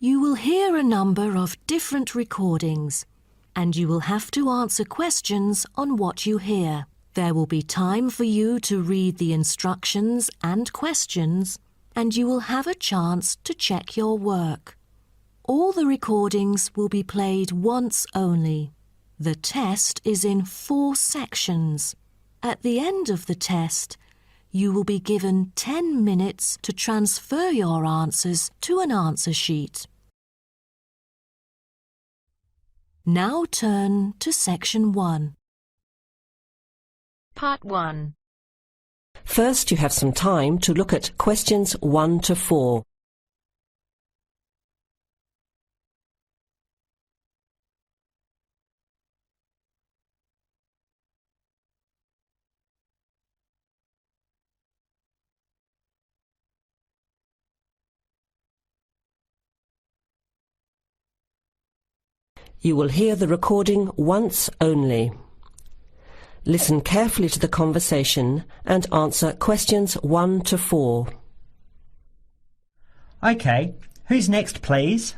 You will hear a number of different recordings, and you will have to answer questions on what you hear. There will be time for you to read the instructions and questions, and you will have a chance to check your work. All the recordings will be played once only. The test is in 4 sections. At the end of the test, you will be given 10 minutes to transfer your answers to an answer sheet. Now turn to Section 1. Part 1. First, you have some time to look at questions 1 to 4. You will hear the recording once only. Listen carefully to the conversation and answer questions 1 to 4. OK, who's next, please?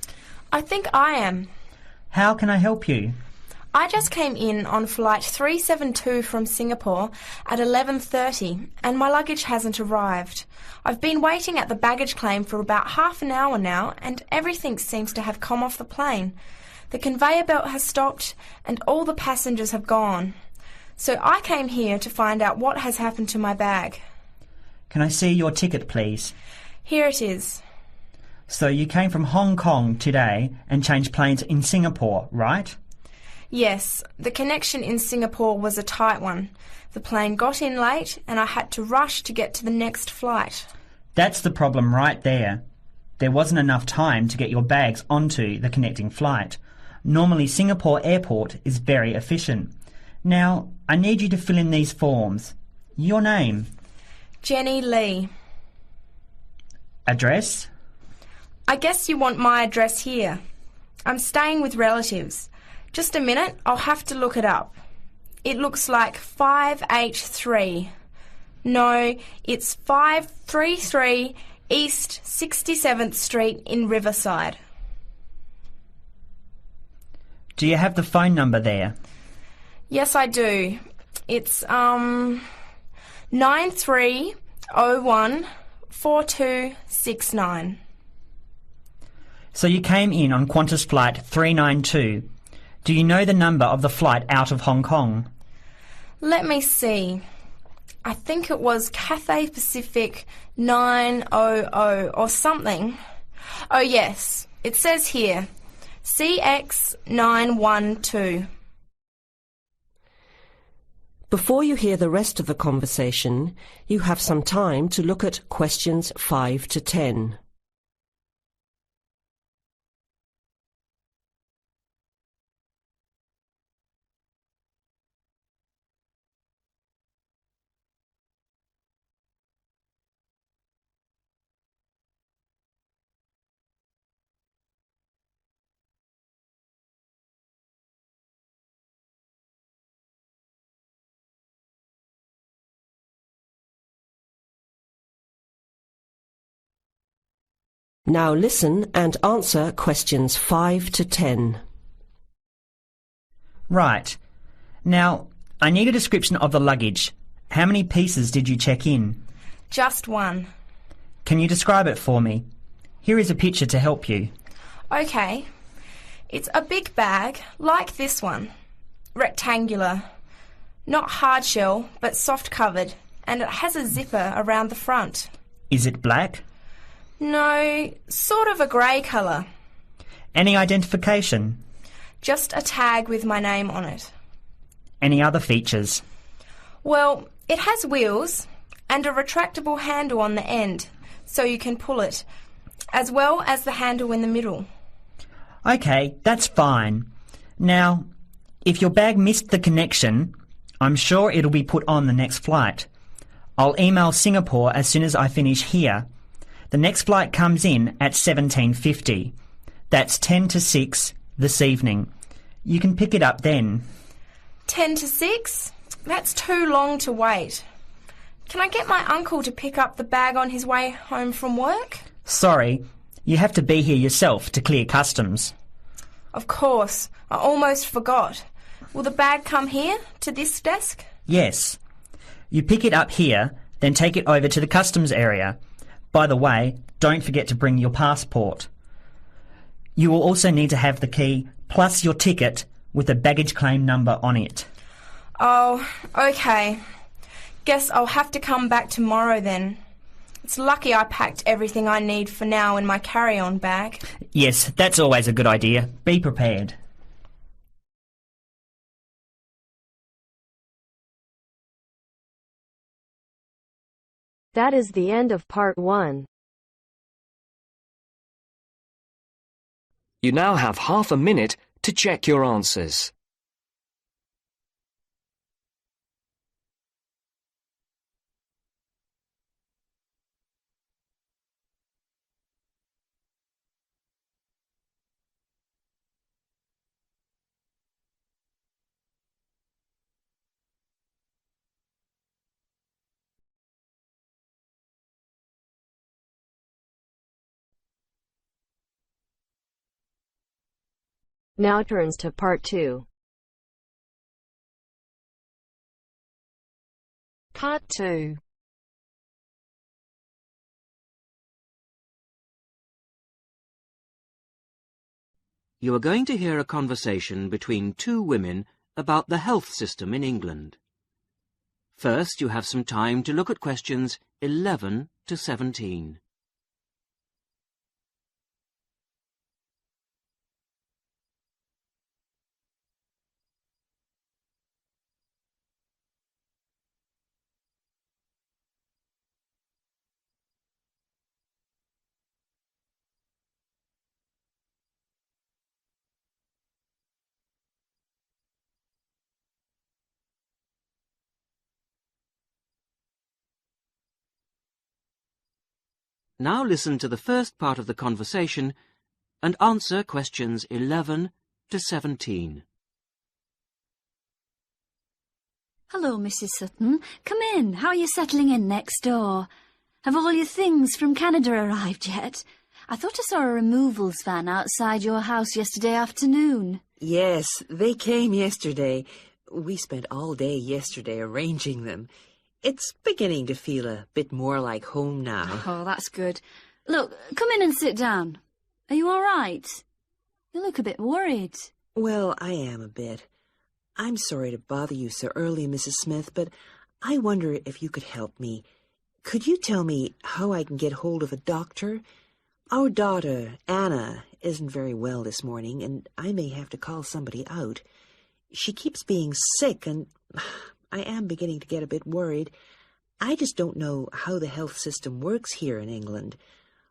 I think I am. How can I help you? I just came in on flight 372 from Singapore at 11:30 and my luggage hasn't arrived. I've been waiting at the baggage claim for about half an hour now and everything seems to have come off the plane. The conveyor belt has stopped and all the passengers have gone. So I came here to find out what has happened to my bag. Can I see your ticket, please? Here it is. So you came from Hong Kong today and changed planes in Singapore, right? Yes, the connection in Singapore was a tight one. The plane got in late and I had to rush to get to the next flight. That's the problem right there. There wasn't enough time to get your bags onto the connecting flight. Normally Singapore Airport is very efficient. Now, I need you to fill in these forms. Your name? Jenny Lee. Address? I guess you want my address here. I'm staying with relatives. Just a minute, I'll have to look it up. It looks like 583. No, it's 533 East 67th Street in Riverside. Do you have the phone number there? Yes, I do. It's 93014269. So you came in on Qantas flight 392. Do you know the number of the flight out of Hong Kong? Let me see. I think it was Cathay Pacific 900 or something. Oh yes, it says here, CX912. Before you hear the rest of the conversation, you have some time to look at questions 5 to 10. Now listen and answer questions 5 to 10. Right. Now, I need a description of the luggage. How many pieces did you check in? Just one. Can you describe it for me? Here is a picture to help you. Okay. It's a big bag, like this one. Rectangular. Not hard shell, but soft covered, and it has a zipper around the front. Is it black? No, sort of a grey colour. Any identification? Just a tag with my name on it. Any other features? Well, it has wheels and a retractable handle on the end, so you can pull it, as well as the handle in the middle. OK, that's fine. Now, if your bag missed the connection, I'm sure it'll be put on the next flight. I'll email Singapore as soon as I finish here. The next flight comes in at 17:50. That's 10 to 6 this evening. You can pick it up then. 10 to 6? That's too long to wait. Can I get my uncle to pick up the bag on his way home from work? Sorry, You have to be here yourself to clear customs. Of course. I almost forgot. Will the bag come here, to this desk? Yes. You pick it up here, then take it over to the customs area. By the way, don't forget to bring your passport. You will also need to have the key plus your ticket with a baggage claim number on it. Oh, okay. Guess I'll have to come back tomorrow then. It's lucky I packed everything I need for now in my carry-on bag. Yes, that's always a good idea. Be prepared. That is the end of part 1. You now have half a minute to check your answers. Now turns to part 2. Part 2. You are going to hear a conversation between two women about the health system in England. First, you have some time to look at questions 11 to 17. Now listen to the first part of the conversation and answer questions 11 to 17. Hello, Mrs. Sutton. Come in. How are you settling in next door? Have all your things from Canada arrived yet? I thought I saw a removals van outside your house yesterday afternoon. Yes, they came yesterday. We spent all day yesterday arranging them. It's beginning to feel a bit more like home now. Oh, that's good. Look, come in and sit down. Are you all right? You look a bit worried. Well, I am a bit. I'm sorry to bother you so early, Mrs. Smith, but I wonder if you could help me. Could you tell me how I can get hold of a doctor? Our daughter, Anna, isn't very well this morning, and I may have to call somebody out. She keeps being sick, and I am beginning to get a bit worried. I just don't know how the health system works here in England.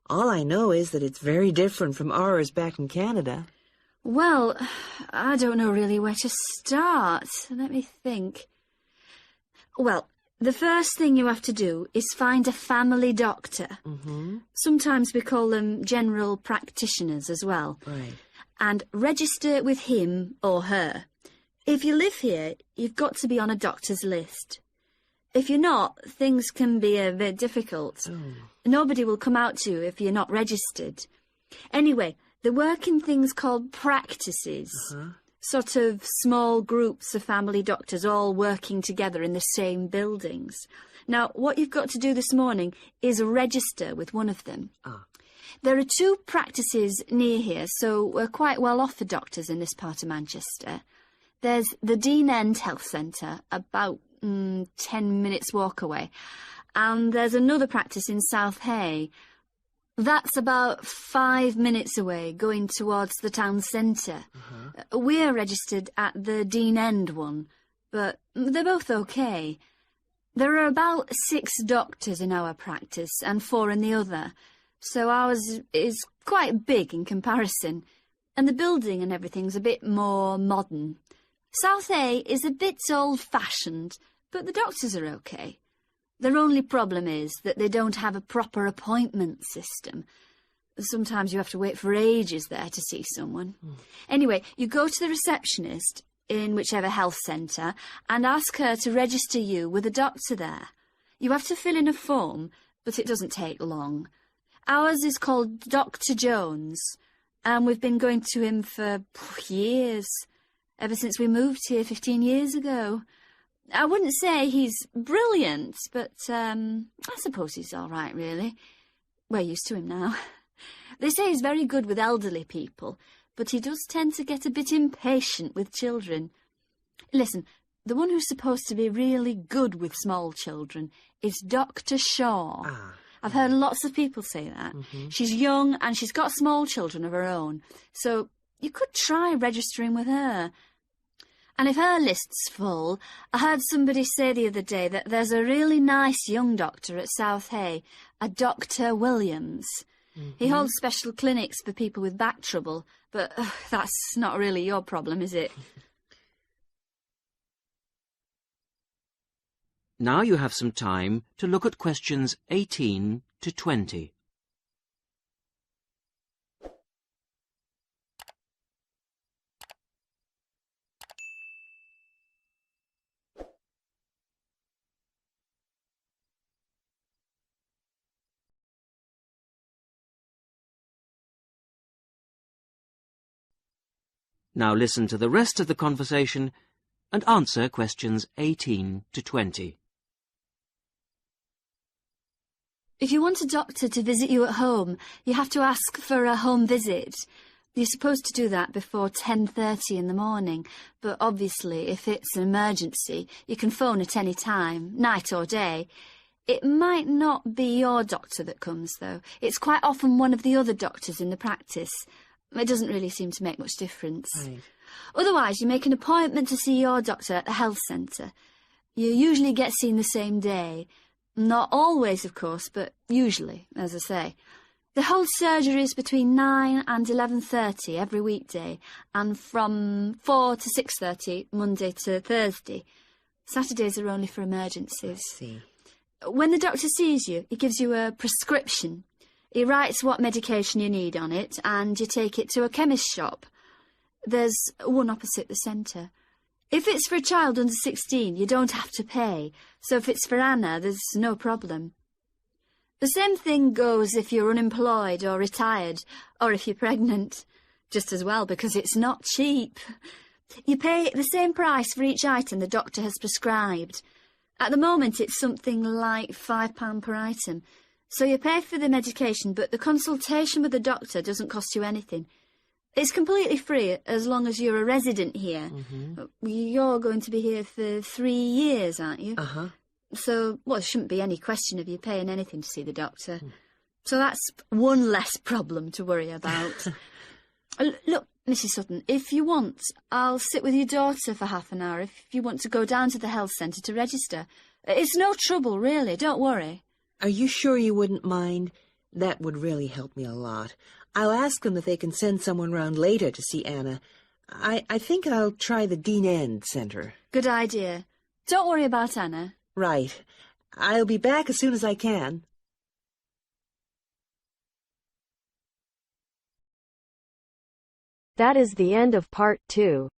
All I know is that it's very different from ours back in Canada. Well, I don't know really where to start. Let me think. Well, the first thing you have to do is find a family doctor. Mm-hmm. Sometimes we call them general practitioners as well. Right. And register with him or her. If you live here, you've got to be on a doctor's list. If you're not, things can be a bit difficult. Oh. Nobody will come out to you if you're not registered. Anyway, they work in things called practices. Sort of small groups of family doctors all working together in the same buildings. Now, what you've got to do this morning is register with one of them. There are 2 practices near here, so we're quite well off for doctors in this part of Manchester. There's the Dean End Health Centre, about 10 minutes walk away. And there's another practice in South Hay. That's about 5 minutes away, going towards the town centre. We're registered at the Dean End one, but they're both okay. There are about 6 doctors in our practice and 4 in the other, so ours is quite big in comparison, and the building and everything's a bit more modern. South A is a bit old-fashioned, but the doctors are okay. Their only problem is that they don't have a proper appointment system. Sometimes you have to wait for ages there to see someone. Anyway, you go to the receptionist in whichever health centre and ask her to register you with a doctor there. You have to fill in a form, but it doesn't take long. Ours is called Dr. Jones, and we've been going to him for years, ever since we moved here 15 years ago. I wouldn't say he's brilliant, but I suppose he's all right, really. We're used to him now. They say he's very good with elderly people, but he does tend to get a bit impatient with children. Listen, the one who's supposed to be really good with small children is Dr. Shaw. I've heard lots of people say that. She's young and she's got small children of her own, so you could try registering with her. And if her list's full, I heard somebody say the other day that there's a really nice young doctor at South Hay, a Dr. Williams. He holds special clinics for people with back trouble, but that's not really your problem, is it? Now you have some time to look at questions 18 to 20. Now listen to the rest of the conversation and answer questions 18 to 20. If you want a doctor to visit you at home, you have to ask for a home visit. You're supposed to do that before 10:30 in the morning, but obviously if it's an emergency, you can phone at any time, night or day. It might not be your doctor that comes, though. It's quite often one of the other doctors in the practice. It doesn't really seem to make much difference. Right. Otherwise, you make an appointment to see your doctor at the health centre. You usually get seen the same day. Not always, of course, but usually, as I say. They hold surgeries between 9 and 11:30 every weekday, and from 4 to 6:30 Monday to Thursday. Saturdays are only for emergencies. I see. When the doctor sees you, he gives you a prescription. He writes what medication you need on it, and you take it to a chemist shop. There's one opposite the centre. If it's for a child under 16, you don't have to pay, so if it's for Anna, there's no problem. The same thing goes if you're unemployed or retired, or if you're pregnant. Just as well, because it's not cheap. You pay the same price for each item the doctor has prescribed. At the moment, it's something like £5 per item. So you pay for the medication, but the consultation with the doctor doesn't cost you anything. It's completely free as long as you're a resident here. You're going to be here for 3 years, aren't you? So, well, there shouldn't be any question of you paying anything to see the doctor. So that's one less problem to worry about. Look, Mrs. Sutton, if you want, I'll sit with your daughter for half an hour if you want to go down to the health centre to register. It's no trouble, really, don't worry. Are you sure you wouldn't mind? That would really help me a lot. I'll ask them if they can send someone round later to see Anna. I think I'll try the Dean End Centre. Good idea. Don't worry about Anna. Right. I'll be back as soon as I can. That is the end of part 2.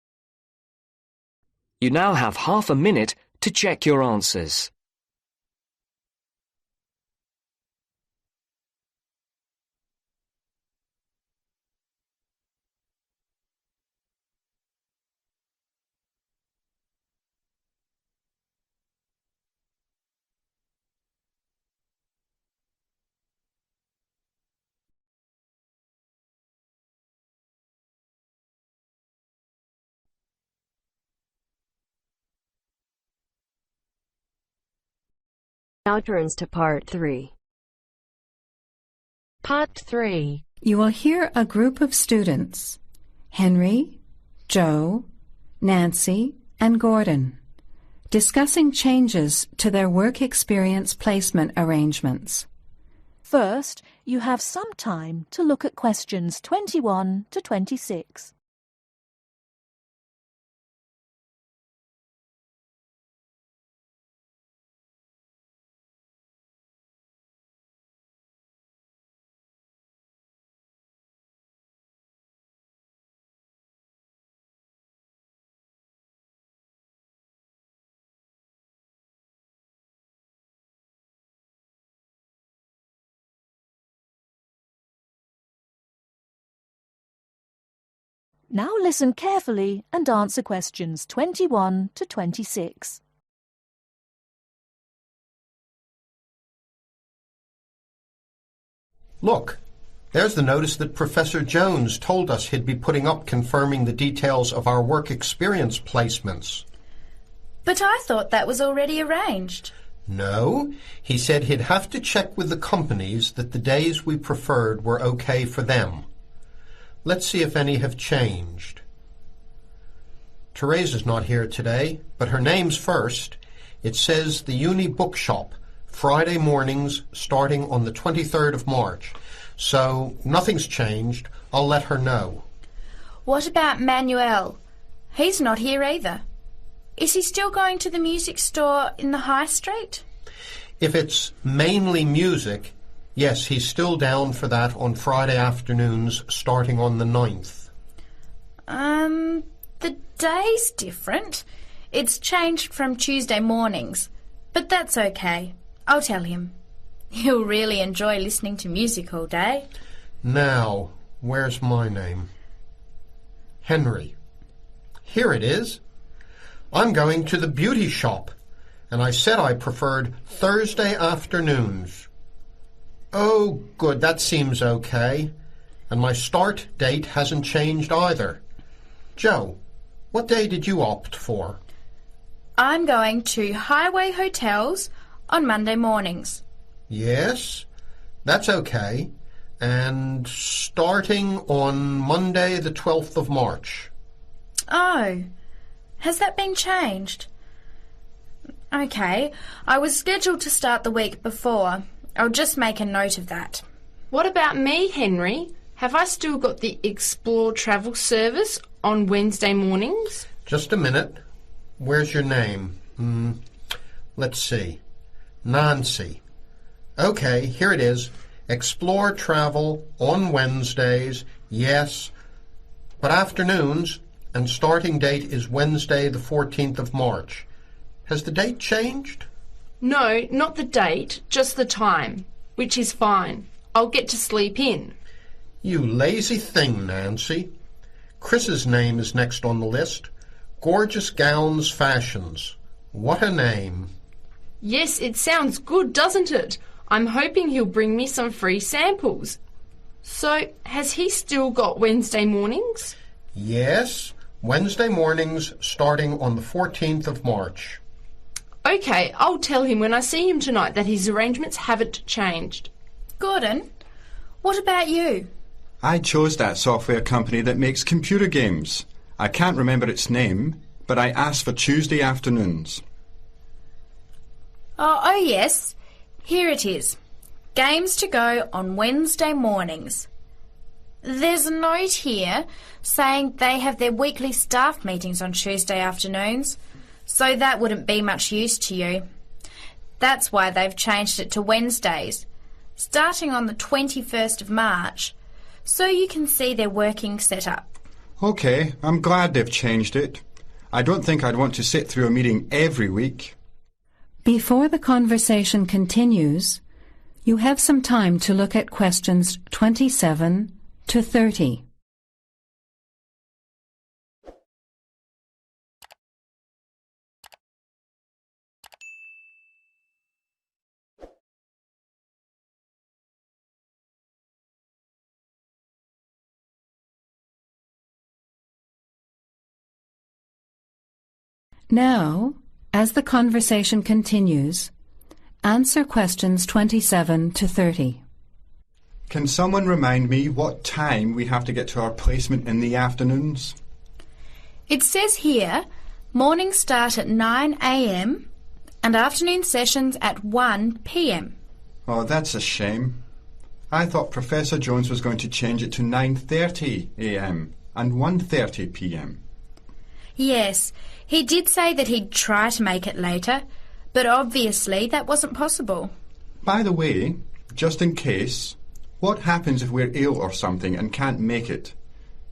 You now have half a minute to check your answers. Now turns to part 3. Part 3. You will hear a group of students, Henry, Joe, Nancy, and Gordon, discussing changes to their work experience placement arrangements. First, you have some time to look at questions 21 to 26. Now listen carefully and answer questions 21 to 26. Look, there's the notice that Professor Jones told us he'd be putting up confirming the details of our work experience placements. But I thought that was already arranged. No, he said he'd have to check with the companies that the days we preferred were okay for them. Let's see if any have changed. Teresa's not here today, but her name's first. It says the Uni Bookshop, Friday mornings starting on the 23rd of March. So nothing's changed. I'll let her know. What about Manuel? He's not here either. Is he still going to the music store in the High Street? If it's mainly music, yes, he's still down for that on Friday afternoons starting on the 9th. The day's different. It's changed from Tuesday mornings, but that's okay. I'll tell him. He'll really enjoy listening to music all day. Now, where's my name? Henry. Here it is. I'm going to the beauty shop, and I said I preferred Thursday afternoons. Oh, good, that seems okay. And my start date hasn't changed either. Joe, what day did you opt for? I'm going to Highway Hotels on Monday mornings. Yes, that's okay. And starting on Monday the 12th of March. Oh, has that been changed? Okay, I was scheduled to start the week before. I'll just make a note of that. What about me, Henry? Have I still got the Explore travel service on Wednesday mornings? Just a minute. Where's your name? Let's see. Nancy. Okay, here it is. Explore travel on Wednesdays, yes, but afternoons, and starting date is Wednesday the 14th of March. Has the date changed? No, not the date, just the time, which is fine. I'll get to sleep in. You lazy thing, Nancy. Chris's name is next on the list. Gorgeous Gowns Fashions. What a name. Yes, it sounds good, doesn't it? I'm hoping he'll bring me some free samples. So, has he still got Wednesday mornings? Yes, Wednesday mornings starting on the 14th of March. Okay, I'll tell him when I see him tonight that his arrangements haven't changed. Gordon, what about you? I chose that software company that makes computer games. I can't remember its name, but I asked for Tuesday afternoons. Oh, yes. Here it is. Games to go on Wednesday mornings. There's a note here saying they have their weekly staff meetings on Tuesday afternoons, so that wouldn't be much use to you. That's why they've changed it to Wednesdays, starting on the 21st of March, so you can see their working setup. OK, I'm glad they've changed it. I don't think I'd want to sit through a meeting every week. Before the conversation continues, you have some time to look at questions 27 to 30. Now, as the conversation continues, answer questions 27 to 30. Can someone remind me what time we have to get to our placement in the afternoons? It says here, mornings start at 9 a.m. and afternoon sessions at 1 p.m. Oh, that's a shame. I thought Professor Jones was going to change it to 9:30 a.m. and 1:30 p.m. Yes, he did say that he'd try to make it later, but obviously that wasn't possible. By the way, just in case, what happens if we're ill or something and can't make it?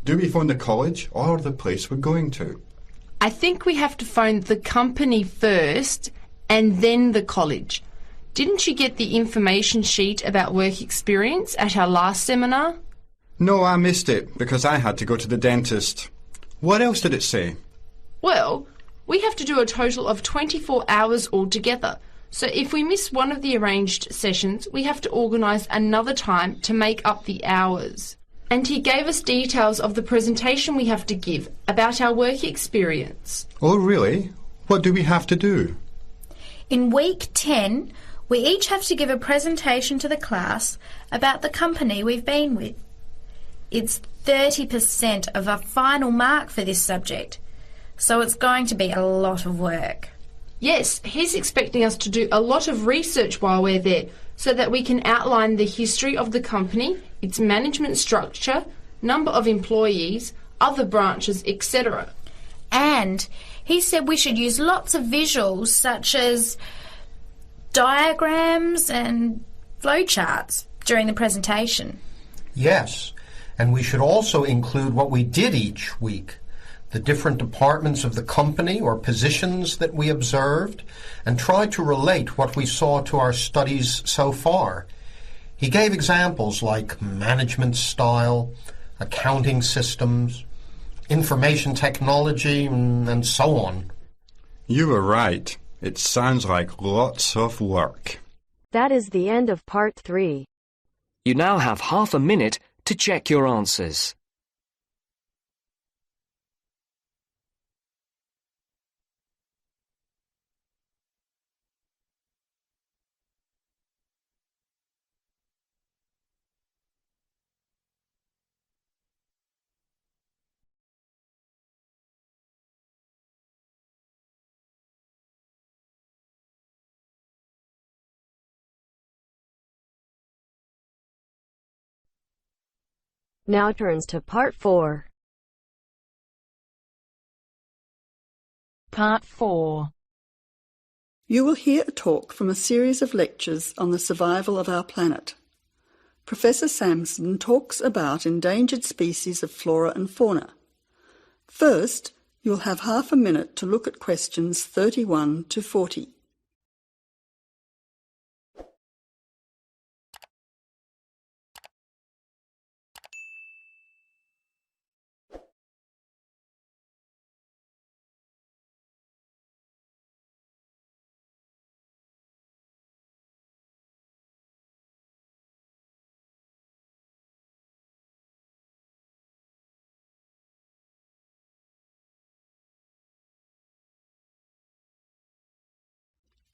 Do we phone the college or the place we're going to? I think we have to phone the company first and then the college. Didn't you get the information sheet about work experience at our last seminar? No, I missed it because I had to go to the dentist. What else did it say? Well, we have to do a total of 24 hours altogether. So if we miss one of the arranged sessions, we have to organise another time to make up the hours. And he gave us details of the presentation we have to give about our work experience. Oh, really? What do we have to do? In week 10, we each have to give a presentation to the class about the company we've been with. It's 30% of our final mark for this subject, so it's going to be a lot of work. Yes, he's expecting us to do a lot of research while we're there so that we can outline the history of the company, its management structure, number of employees, other branches, etc. And he said we should use lots of visuals such as diagrams and flowcharts during the presentation. Yes, and we should also include what we did each week, the different departments of the company or positions that we observed, and try to relate what we saw to our studies so far. He gave examples like management style, accounting systems, information technology, and so on. You were right. It sounds like lots of work. That is the end of part 3. You now have half a minute to check your answers. Now turns to part 4. Part 4. You will hear a talk from a series of lectures on the survival of our planet. Professor Samson talks about endangered species of flora and fauna. First, you'll have half a minute to look at questions 31 to 40.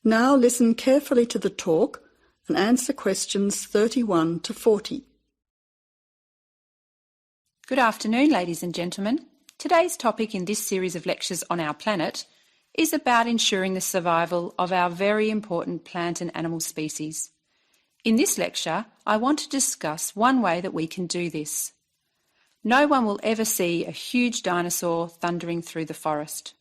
Now listen carefully to the talk and answer questions 31 to 40. Good afternoon, ladies and gentlemen. Today's topic in this series of lectures on our planet is about ensuring the survival of our very important plant and animal species. In this lecture, I want to discuss one way that we can do this. No one will ever see a huge dinosaur thundering through the forest.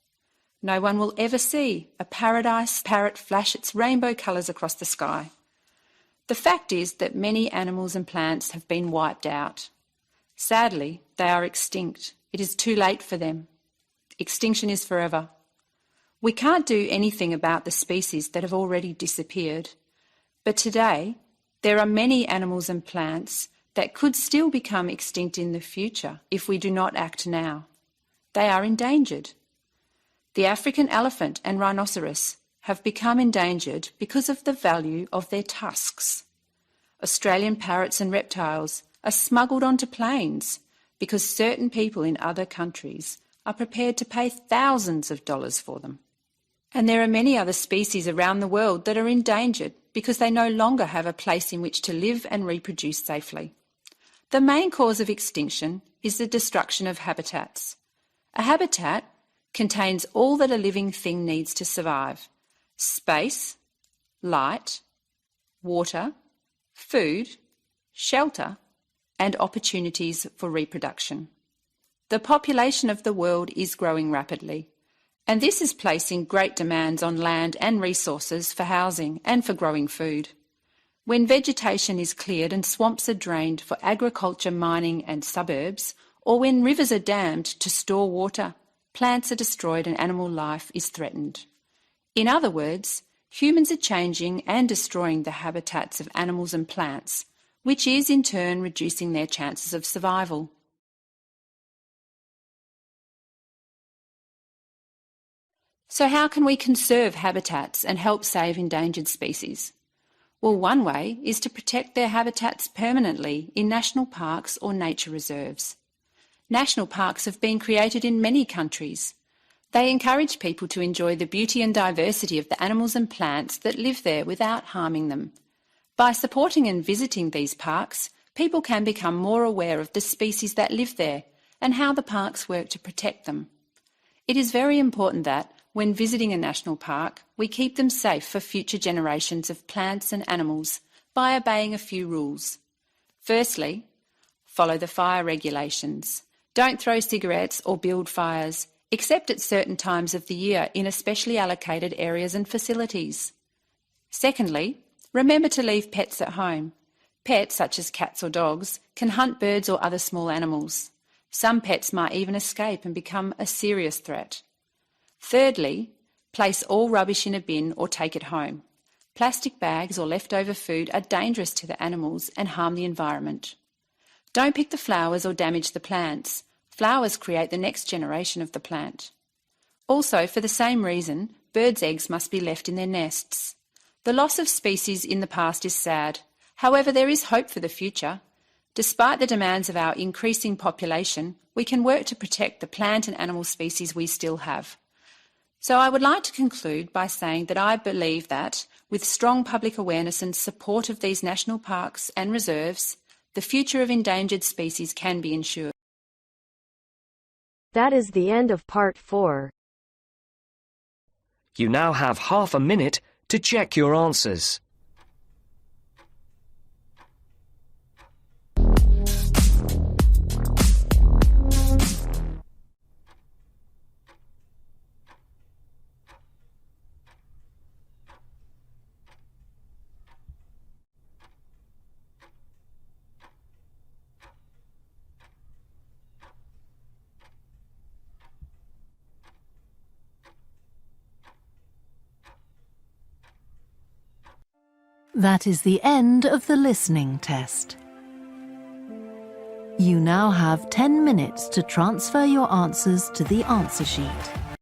No one will ever see a paradise parrot flash its rainbow colours across the sky. The fact is that many animals and plants have been wiped out. Sadly, they are extinct. It is too late for them. Extinction is forever. We can't do anything about the species that have already disappeared. But today, there are many animals and plants that could still become extinct in the future if we do not act now. They are endangered. The African elephant and rhinoceros have become endangered because of the value of their tusks. Australian parrots and reptiles are smuggled onto planes because certain people in other countries are prepared to pay thousands of dollars for them. And there are many other species around the world that are endangered because they no longer have a place in which to live and reproduce safely. The main cause of extinction is the destruction of habitats. A habitat contains all that a living thing needs to survive: space, light, water, food, shelter, and opportunities for reproduction. The population of the world is growing rapidly, and this is placing great demands on land and resources for housing and for growing food. When vegetation is cleared and swamps are drained for agriculture, mining and suburbs, or when rivers are dammed to store water, plants are destroyed and animal life is threatened. In other words, humans are changing and destroying the habitats of animals and plants, which is in turn reducing their chances of survival. So how can we conserve habitats and help save endangered species? Well, one way is to protect their habitats permanently in national parks or nature reserves. National parks have been created in many countries. They encourage people to enjoy the beauty and diversity of the animals and plants that live there without harming them. By supporting and visiting these parks, people can become more aware of the species that live there and how the parks work to protect them. It is very important that, when visiting a national park, we keep them safe for future generations of plants and animals by obeying a few rules. Firstly, follow the fire regulations. Don't throw cigarettes or build fires, except at certain times of the year in especially allocated areas and facilities. Secondly, remember to leave pets at home. Pets, such as cats or dogs, can hunt birds or other small animals. Some pets might even escape and become a serious threat. Thirdly, place all rubbish in a bin or take it home. Plastic bags or leftover food are dangerous to the animals and harm the environment. Don't pick the flowers or damage the plants. Flowers create the next generation of the plant. Also, for the same reason, birds' eggs must be left in their nests. The loss of species in the past is sad. However, there is hope for the future. Despite the demands of our increasing population, we can work to protect the plant and animal species we still have. So I would like to conclude by saying that I believe that, with strong public awareness and support of these national parks and reserves, the future of endangered species can be ensured. That is the end of part 4. You now have half a minute to check your answers. That is the end of the listening test. You now have 10 minutes to transfer your answers to the answer sheet.